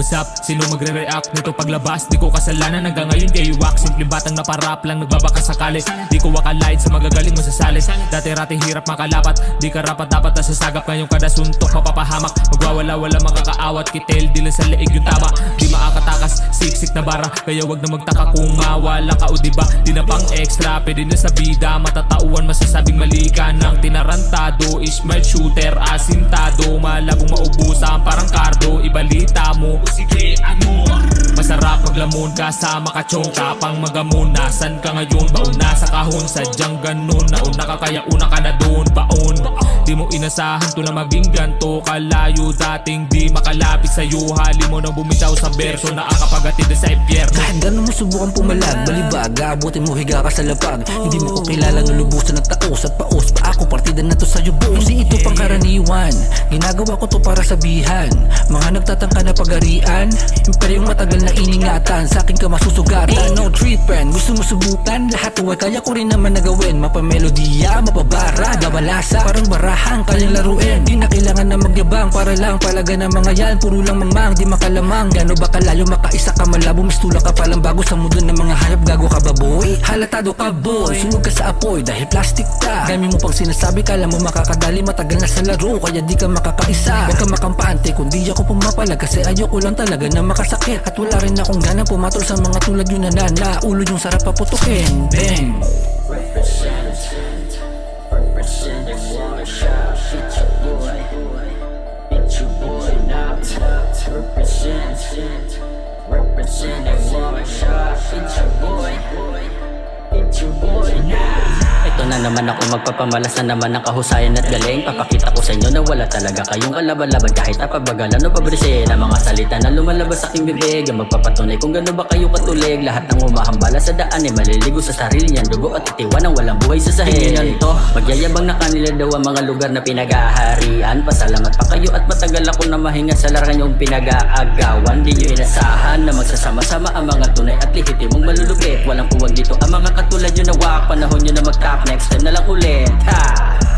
What's up? Sino magre-react nito paglabas? Di ko kasalanan hanggang ngayon kayo wak. Simpleng batang naparap lang nagbabaka sakali. Di ko akalain sa magagaling mo sa salis. Dati-rati hirap makalapat, di ka rapat dapat nasasagap. Ngayong kada suntok mapapahamak. Magwawala-wala makakaawat, kitel di lang sa leeg yung tama. Di maakatakas, siksik na bara. Kaya wag na magtaka kung mawala ka o diba? Di na pang extra, pwede na sa bida. Matatauan masasabing mali ka ng tinarantado. Smart shooter, asintado. Malabong maubusan parang cardo. Ibalita mo sige ano. Masarap maglamon kasama kachong tapang magamon. Nasaan ka ngayon? Baon na sa kahon. Sadyang ganun. Nauna ka kaya una ka na doon. Baon. Di mo inasahan to na maging ganto. Kalayo dating di makalapit sa'yo. Hali mo nang bumitaw sa berso na akapagatid sa impyerno. Kahit gano'n mo subukan pumalag, balibag, abutin mo higa ka sa lapag. Hindi mo ko kilala lulubusan ng taos at paos. Pa ako partida na to sa'yo boss. Hindi ito pangkaraniwan, ginagawa ko to para sabihan. Mga nagtatangka na pag-arian, pero yung matagal na iningatan, sa akin ka masusugatan. No treatment, gusto mo subukan? Lahat huwag kaya ko rin naman nagawin. Mapamelodiya, mapabara, gabalasa, parang barahan, kayang laruin. Di na kailangan na magyabang, para lang palaga ng mga yan. Puro lang mangmang, di makalamang. Gano ba kalayo, makaisa ka malabo. Mistula ka palang bago sa mundo ng mga hayop. Gago ka ba boy? Halatado ka boy, sunog ka sa apoy dahil plastic ka. Dami mo pang sinasabi, kala mo makakadali. Matagal na sa laro, kaya di ka makakaisa. Huwag ka makampante, kundi ako pumapalag. Kasi ayoko lang talaga na makasakit. At wala rin akong ganang pumatol sa mga tulad yun na ulo yung sarap paputukin. Bang! Representing Watershop, it's your boy, it's your boy now. Representing Watershop, it's your boy, it's your boy now. Ito na naman ako magpapamalas na naman ng kahusayan at galing. Papakita ko sa inyo na wala talaga kayong kalaban-laban. Kahit napabagalan o pabrise na mga salita na lumalabas sa aking bibig. Ang magpapatunay kung gano'n ba kayo katulig. Lahat ng umahambala sa daan ay maliligo sa sarili niyan. Dugo at itiwan ang walang buhay sa sahig. To, magyayabang na kanila daw ang mga lugar na pinag-aharian. Pasalamat pa kayo at matagal ako na mahinga sa larangan yung pinag-aagawan. Di nyo inasahan na magsasama-sama ang mga tunay at lehitimong malulupit. Walang puwag dito ang mga katulad yun na wak. Panahon nyo na mag-top, next time na lang ulit. Ha!